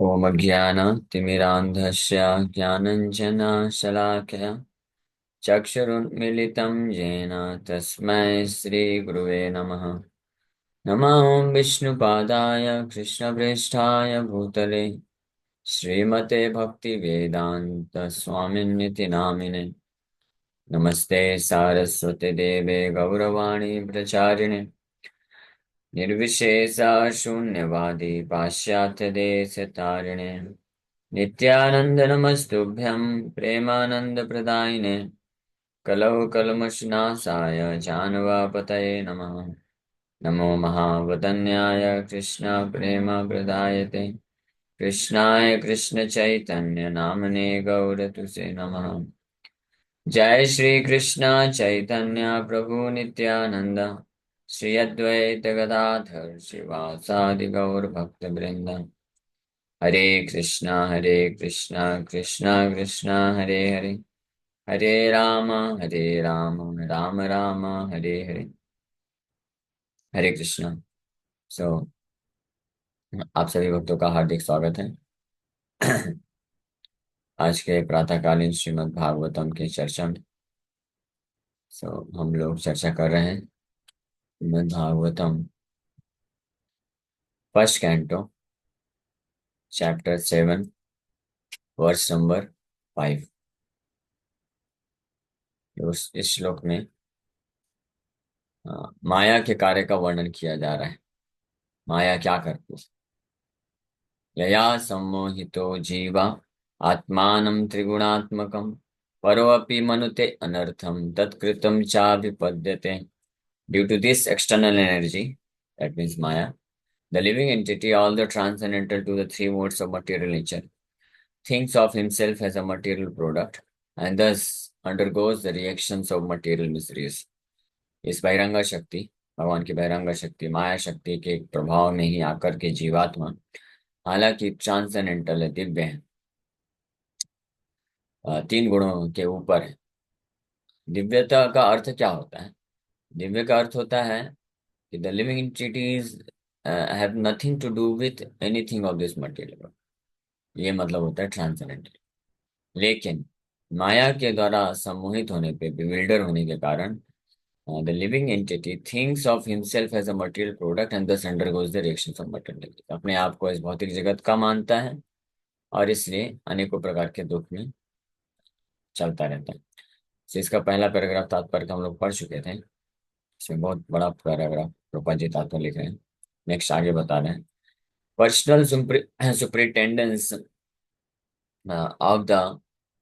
ॐ अज्ञानतिमिरान्धस्य ज्ञानञ्जनशलाकया चक्षुरुन्मीलितं येन तस्मै श्रीगुरुवे नमः। नमः विष्णुपादाय कृष्णप्रेष्ठाय भूतले श्रीमते भक्तिवेदान्तस्वामिन्निति नामिने। नमस्ते सारस्वती देवे गौरवाणी प्रचारिणे निर्विशेषा शून्यवादी पाश्चात्यदेशतारिणे नित्यानंद नमस्तुभ्यं प्रेमानंदप्रदायिने कलौ कल्मषनाशाय जानवापतये नमः। नमो महावदन्याय कृष्ण प्रेम प्रदायते कृष्णाय कृष्ण चैतन्य नामने गौरतुसे नमः। जय श्री कृष्ण चैतन्य प्रभु नित्यानंद श्री अद्वैत गदाधर शिवासादि गौर भक्त वृंद। हरे कृष्णा कृष्णा कृष्णा हरे हरे हरे राम राम राम हरे हरे। हरे कृष्णा। सो आप सभी भक्तों का हार्दिक स्वागत है। आज के प्रातःकालीन श्रीमद् भागवतम की चर्चा में हम लोग चर्चा कर रहे हैं Shrimad Bhagavatam first canto chapter 7 verse number 5। इस श्लोक में माया के कार्य का वर्णन किया जा रहा है। माया क्या करती है? यया सम्मोहितो जीवा आत्मानं त्रिगुणात्मकं परोऽपि मनुते अनर्थं तत्कृतं चाभिपद्यते। Due to this external energy, that means Maya, the living entity, although transcendental to the three modes of material nature, thinks of himself as a material product and thus undergoes the reactions of material miseries. इस बहिरंगा शक्ति, भगवान की बहिरंगा शक्ति, माया शक्ति के प्रभाव में ही आकर के जीवात्मा हालांकि ट्रांसेंडेंटल है, दिव्य है, तीन गुणों के ऊपर है। दिव्यता का अर्थ क्या होता है? दिव्य का अर्थ होता है कि the living entities have nothing to do with anything of this material. ये मतलब होता है ट्रांसेंडेंटल। लेकिन माया के द्वारा सम्मोहित होने पे, बिविल्डर होने के कारण, the living entity thinks of himself as a material product and thus undergoes the reactions of material. अपने आप को इस भौतिक जगत का मानता है और इसलिए अनेकों प्रकार के दुख में चलता रहता है। तो इसका पहला पैराग्राफ तात्पर्य का हम लोग पढ़ चुके थे। इसमें बहुत बड़ा पैराग्राफ रूपा जी तात्पर्य लिख रहे हैं। नेक्स्ट आगे बता रहे हैं। Personal superintendence of the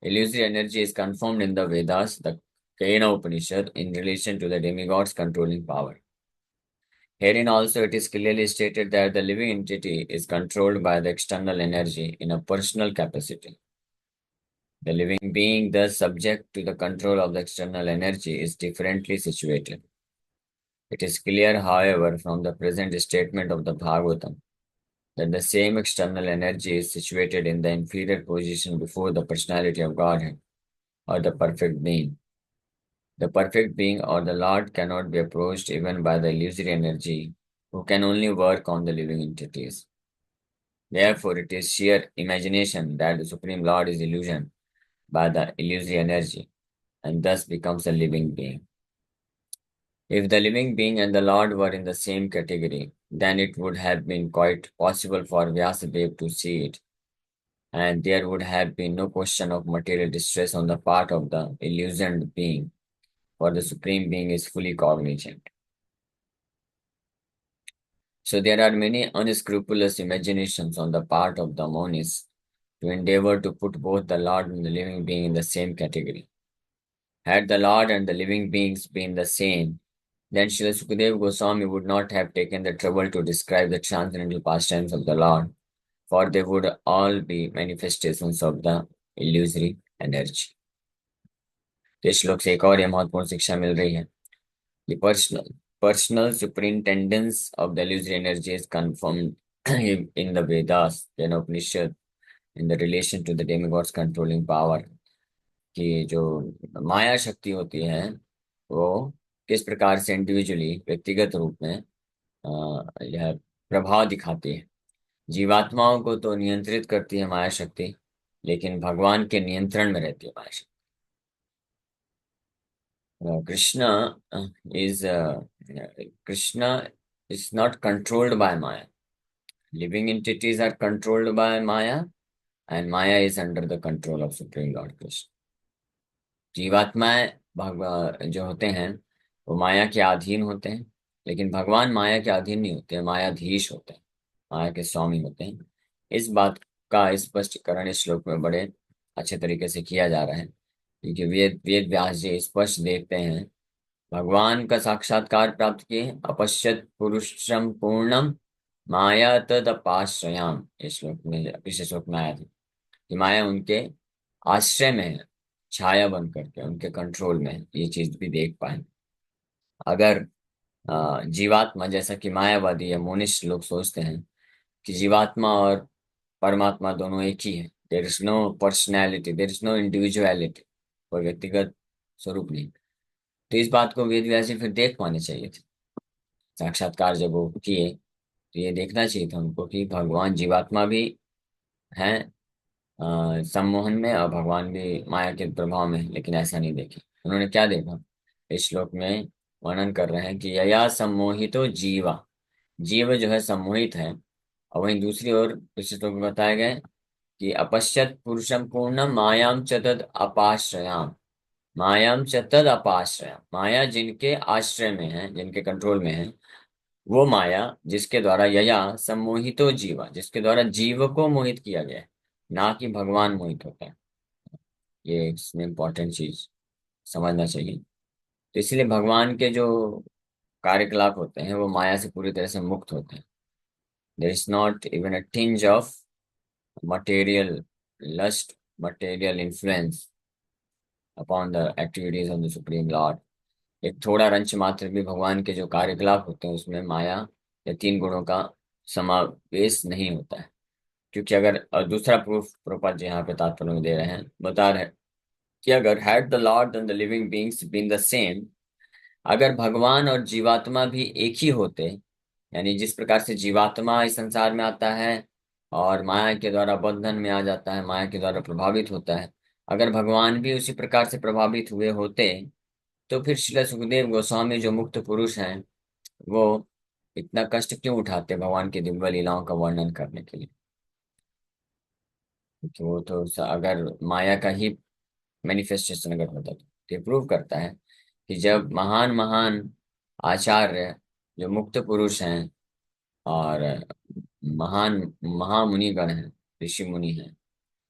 illusory energy is confirmed in the Vedas, the Kena Upanishad, in relation to the demigod's controlling power. Herein also it is clearly stated that the living entity is controlled by the external energy in a personal capacity. The living being, thus subject to the control of the external energy, is differently situated. It is clear, however, from the present statement of the Bhagavatam that the same external energy is situated in the inferior position before the personality of Godhead, or the perfect being. The perfect being or the Lord cannot be approached even by the illusory energy, who can only work on the living entities. Therefore, it is sheer imagination that the Supreme Lord is illusioned by the illusory energy and thus becomes a living being. If the living being and the Lord were in the same category, then it would have been quite possible for Vyasadeva to see it, and there would have been no question of material distress on the part of the illusioned being, for the Supreme Being is fully cognizant. So there are many unscrupulous imaginations on the part of the monists to endeavor to put both the Lord and the living being in the same category. Had the Lord and the living beings been the same, then Srila Sukadeva Goswami would not have taken the trouble to describe the transcendental pastimes of the Lord, for they would all be manifestations of the illusory energy. तो इस श्लोक से एक और यह महत्वपूर्ण शिक्षा मिल रही है कि personal superintendence of the illusory energy is confirmed in the Vedas, then Upanishad, in the relation to the demigod's controlling power, कि जो माया शक्ति होती है वो किस प्रकार से इंडिविजुअली, व्यक्तिगत रूप में यह प्रभाव दिखाती है जीवात्माओं को तो नियंत्रित करती है माया शक्ति, लेकिन भगवान के नियंत्रण में रहती है maya shakti. Krishna is Krishna is not controlled by maya. Living entities are controlled by maya, and maya is under the control of supreme lord Krishna. जीवात्माएं जो होते हैं वो माया के अधीन होते हैं, लेकिन भगवान माया के अधीन नहीं होते हैं, मायाधीश होते हैं, माया के स्वामी होते हैं। इस बात का स्पष्टीकरण इस श्लोक में बड़े अच्छे तरीके से किया जा रहा है, क्योंकि वेद वेद व्यास जी स्पष्ट देखते हैं, भगवान का साक्षात्कार प्राप्त किए, अपश्यत पुरुषम पूर्णम माया तदपाश्रयाम। इस श्लोक में, पिछले श्लोक में आया था कि माया उनके आश्रय में है, छाया बन करके उनके कंट्रोल में है। ये चीज भी देख पाए। अगर जीवात्मा, जैसा कि मायावादी या मोनिस्ट लोग सोचते हैं कि जीवात्मा और परमात्मा दोनों एक ही है, there is no personality, there is no individuality, कोई व्यक्तिगत स्वरूप नहीं, तो इस बात को वेद व्यास जी फिर देख पाने चाहिए थे। साक्षात्कार जब वो किए तो ये देखना चाहिए था उनको कि भगवान जीवात्मा भी हैं सम्मोहन में, और भगवान भी माया के प्रभाव में है, लेकिन ऐसा नहीं देखे। उन्होंने क्या देखा, इस श्लोक में वर्णन कर रहे हैं कि यया सम्मोहितो जीवा, जीव जो है सम्मोहित है। और वहीं दूसरी ओर इस श्लोक में बताया गया है कि अपश्यत पुरुषम पूर्णम मायाम च तद अपाश्रयाम। मायाम च तद अपाश्रयाम, माया जिनके आश्रय में है, जिनके कंट्रोल में है, वो माया जिसके द्वारा यया सम्मोहितो जीवा, जिसके द्वारा जीव को मोहित किया गया है, ना कि भगवान मोहित होता है। ये इसमें इम्पोर्टेंट चीज समझना चाहिए। तो इसलिए भगवान के जो कार्यकलाप होते हैं वो माया से पूरी तरह से मुक्त होते हैं। There is not even a tinge of material lust, material influence upon the activities of the supreme lord. एक थोड़ा रंच मात्र भी भगवान के जो कार्यकलाप होते हैं उसमें माया या तीन गुणों का समावेश नहीं होता है। क्योंकि अगर दूसरा प्रूफ प्रपंच यहाँ पे तात्पर्य में दे रहे हैं, बता रहे हैं कि अगर had the lord and the living beings been the same, अगर भगवान और जीवात्मा भी एक ही होते, यानी जिस प्रकार से जीवात्मा इस संसार में आता है और माया के द्वारा बंधन में आ जाता है, माया के द्वारा प्रभावित होता है, अगर भगवान भी उसी प्रकार से प्रभावित हुए होते, तो फिर श्रील सुखदेव गोस्वामी जो मुक्त पुरुष हैं, वो इतना कष्ट क्यों उठाते भगवान की दिव्य लीलाओं का वर्णन करने के लिए। तो वो तो अगर माया का ही मैनिफेस्टेशन अगर होता तो ये प्रूव करता है कि जब महान महान आचार्य जो मुक्त पुरुष हैं और महान महामुनिगण हैं, ऋषि मुनि हैं,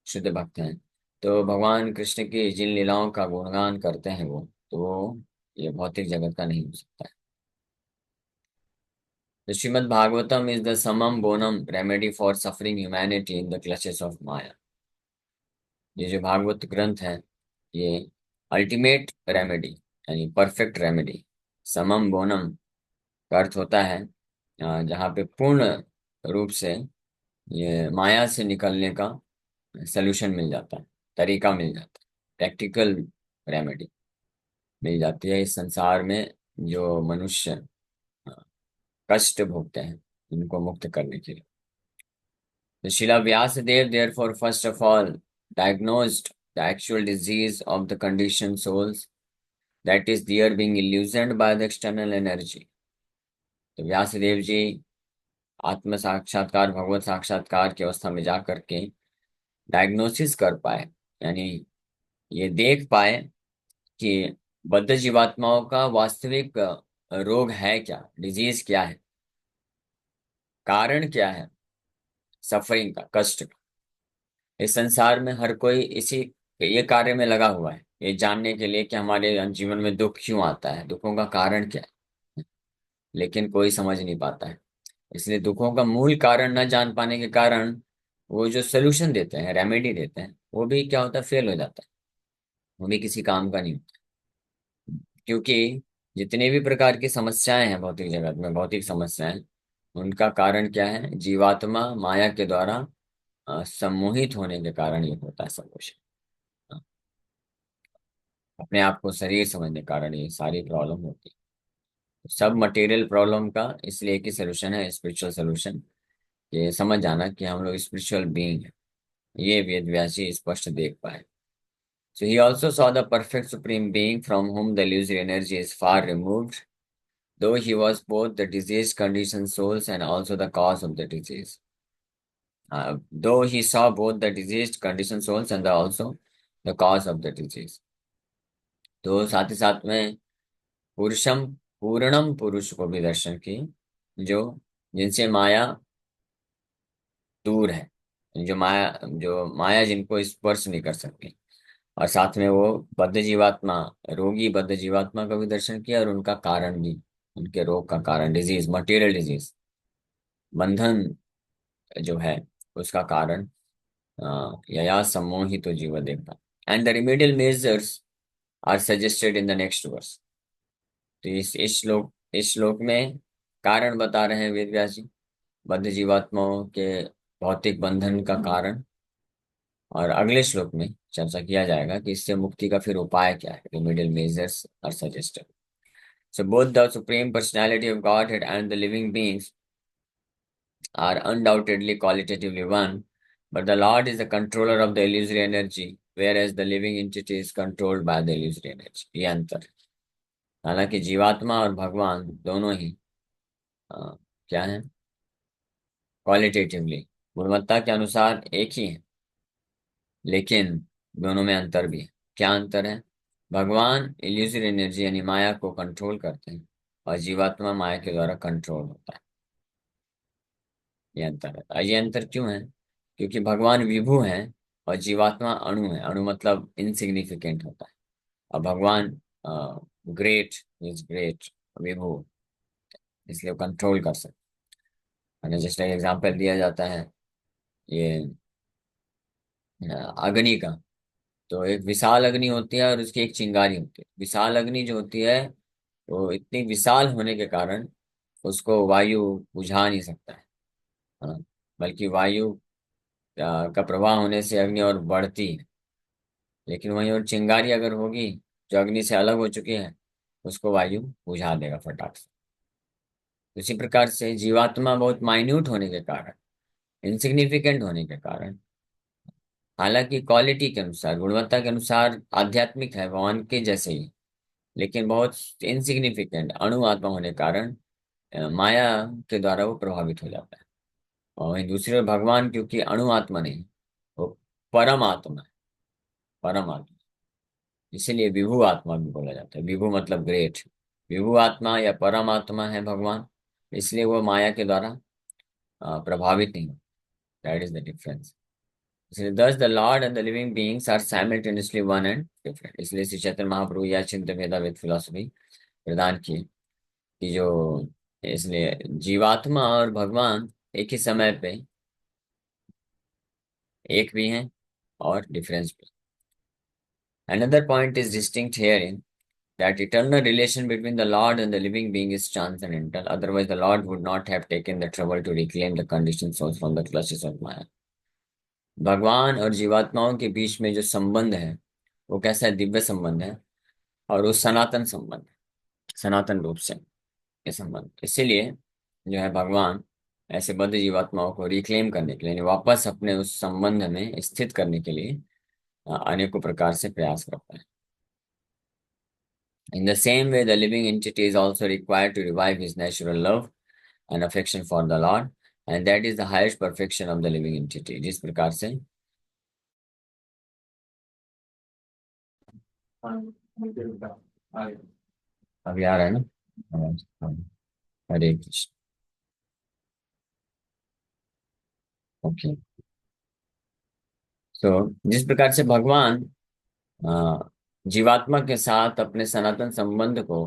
शुद्ध भक्त हैं, तो भगवान कृष्ण की जिन लीलाओं का गुणगान करते हैं वो, तो वो ये भौतिक जगत का नहीं हो सकता है। The Srimad Bhagavatam is the summum bonum remedy for suffering humanity in the clutches of Maya। ये जो भागवत ग्रंथ है, ये अल्टीमेट रेमेडी, यानी परफेक्ट रेमेडी, समम बोनम का अर्थ होता है जहाँ पे पूर्ण रूप से ये माया से निकलने का सलूशन मिल जाता है, तरीका मिल जाता है, प्रैक्टिकल रेमेडी मिल जाती है इस संसार में। जो मनुष्य कष्ट भोगते हैं उनको मुक्त करने के लिए। The Srila Vyasadeva therefore first of all diagnosed the actual disease of the conditioned souls, that is they are being illusioned by the external energy। तो व्यासदेव जी आत्म साक्षात्कार, भगवत साक्षात्कार की अवस्था में जा करके डायग्नोसिस कर पाए, यानी ये देख पाए कि बद्ध जीवात्माओं का वास्तविक रोग है क्या, डिजीज क्या है, कारण क्या है सफरिंग का, कष्ट का। इस संसार में हर कोई इसी ये कार्य में लगा हुआ है, ये जानने के लिए कि हमारे जीवन में दुख क्यों आता है, दुखों का कारण क्या है, लेकिन कोई समझ नहीं पाता है। इसलिए दुखों का मूल कारण न जान पाने के कारण वो जो सोल्यूशन देते हैं, रेमेडी देते हैं, वो भी क्या होता है, फेल हो जाता है, वो भी किसी काम का नहीं होता। क्योंकि जितने भी प्रकार की समस्याएं हैं भौतिक जगत में, भौतिक समस्याएं, उनका कारण क्या है, जीवात्मा माया के द्वारा सम्मोहित होने के कारण ये होता है सब कुछ। अपने आप को शरीर समझने के कारण ये सारी प्रॉब्लम होती है। सब मटेरियल प्रॉब्लम का इसलिए एक ही सोल्यूशन है, स्पिरिचुअल सोल्यूशन, कि समझ जाना कि हम लोग स्पिरिचुअल बीइंग है। ये वेद व्यासी स्पष्ट देख पाए। So he also saw the perfect supreme being from whom the illusory energy is far removed, though he was both the diseased conditioned souls and also the cause of the disease. Though he saw both the diseased conditioned souls and also the cause of the disease. तो साथ ही साथ में पुरुषम पूर्णम पुरुष को भी दर्शन की, जो जिनसे माया दूर है, जो माया जिनको स्पर्श नहीं कर सकती। और साथ में वो बद्ध जीवात्मा, रोगी बद्ध जीवात्मा का भी दर्शन किया, और उनका कारण भी, उनके रोग का कारण, डिजीज, मटेरियल डिजीज, बंधन जो है उसका कारण, यया सम्मोहितो जीव देवता। And the remedial measures are suggested in the next verse. तो इस श्लोक में कारण बता रहे हैं वेद व्यास जी, बद्ध जीवात्माओं के भौतिक बंधन का कारण। और अगले श्लोक में चर्चा किया जाएगा कि इससे मुक्ति का फिर उपाय क्या है, remedial measures are suggested. So both the Supreme Personality of Godhead and the living beings are undoubtedly qualitatively one, but the Lord is the controller of the illusory energy, whereas the living entity is controlled by the illusory energy. ये अंतर है। हालांकि जीवात्मा और भगवान दोनों ही क्या है, क्वालिटेटिवली, गुणवत्ता के अनुसार एक ही है, लेकिन दोनों में अंतर भी है। क्या अंतर है? भगवान इल्यूजरी एनर्जी यानी माया को कंट्रोल करते हैं, और जीवात्मा माया के द्वारा कंट्रोल होता है। ये अंतर है। ये अंतर क्यों है? क्योंकि भगवान विभु हैं और जीवात्मा अणु है। अणु मतलब इनसिग्निफिकेंट होता है, और भगवान ग्रेट, इज ग्रेट, विभु, इसलिए वो कंट्रोल कर सकते हैं। जैसे एक एग्जाम्पल दिया जाता है ये अग्नि का। तो एक विशाल अग्नि होती है और उसकी एक चिंगारी होती है। विशाल अग्नि जो होती है वो इतनी विशाल होने के कारण उसको वायु बुझा नहीं सकता है। हाँ, बल्कि वायु का प्रवाह होने से अग्नि और बढ़ती है। लेकिन वहीं और चिंगारी अगर होगी जो अग्नि से अलग हो चुकी है, उसको वायु बुझा देगा फटाक से। उसी प्रकार से जीवात्मा बहुत माइन्यूट होने के कारण, इनसिग्निफिकेंट होने के कारण, हालांकि क्वालिटी के अनुसार, गुणवत्ता के अनुसार आध्यात्मिक है भगवान के जैसे ही, लेकिन बहुत इनसिग्निफिकेंट अणु आत्मा होने के कारण माया के द्वारा वो प्रभावित हो जाता है। और वहीं दूसरी ओर भगवान क्योंकि अणु आत्मा नहीं, वो परम आत्मा है, परम आत्मा, इसीलिए विभु आत्मा भी बोला जाता है। विभु मतलब ग्रेट, विभु आत्मा या परम आत्मा है भगवान, इसलिए वो माया के द्वारा प्रभावित नहीं हो। That is the difference. इसलिए thus the Lord and the living beings are simultaneously one and different। इसलिए श्री चैतन्य महाप्रभु या चिंत भेदा विद फिलोसफी प्रदान की कि जो, इसलिए जीवात्मा और भगवान एक ही समय पे एक भी हैं और डिफरेंस भी। Another point is distinct herein that eternal relation between the Lord and the living being is transcendental. Otherwise, the Lord would not have taken the trouble to reclaim the conditioned souls from the clutches of Maya। भगवान और जीवात्माओं के बीच में जो संबंध है वो कैसा है? दिव्य संबंध है, और वो सनातन संबंध है, सनातन रूप से ये संबंध। इसीलिए जो है भगवान ऐसे बद्ध जीवात्माओं को रिक्लेम करने के लिए, यानी वापस अपने उस संबंध में स्थित करने के लिए अनेकों प्रकार से प्रयास करता है। In the same way, the living entity is also required to revive his natural love and affection for the Lord, and that is the highest perfection of the living entity। जिस प्रकार से अभी आ रहा है ना, हाँ, हरे कृष्ण। ओके, तो जिस प्रकार से भगवान अ, जीवात्मा के साथ अपने सनातन संबंध को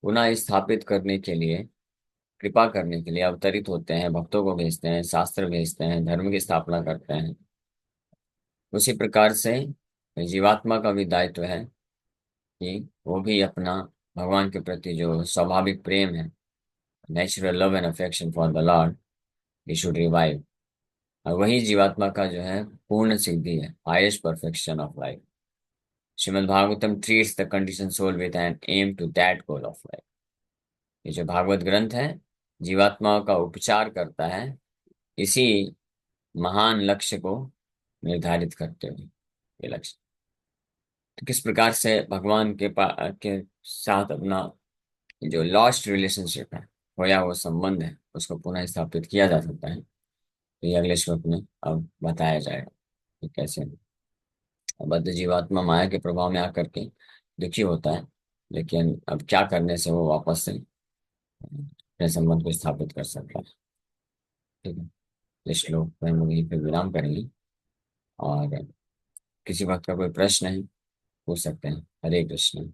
पुनः स्थापित करने के लिए, कृपा करने के लिए अवतरित होते हैं, भक्तों को भेजते हैं, शास्त्र भेजते हैं, धर्म की स्थापना करते हैं, उसी प्रकार से जीवात्मा का भी दायित्व है कि वो भी अपना भगवान के प्रति जो स्वाभाविक प्रेम है, natural love and affection for the lord, he should revive. और वही जीवात्मा का जो है पूर्ण सिद्धि है, highest perfection of life. Shrimad Bhagavatam treats the condition soul with an aim to that goal of life. ये जो भागवत ग्रंथ है जीवात्माओं का उपचार करता है इसी महान लक्ष्य को निर्धारित करते हुए, ये लक्ष्य, तो किस प्रकार से भगवान के साथ अपना जो लॉस्ट रिलेशनशिप है, खोया हुआ संबंध है, उसको पुनः स्थापित किया जा सकता है। तो ये अगले श्लोक में अब बताया जाएगा कि कैसे बद्ध जीवात्मा माया के प्रभाव में आकर के दुखी होता है, लेकिन अब क्या करने से वो वापस से अपने संबंध को स्थापित कर सकता है। ठीक है, इस श्लोक पर हम लोग यहीं पे विराम करेंगे, और किसी वक्त का कोई प्रश्न है पूछ सकते हैं। हरे कृष्ण।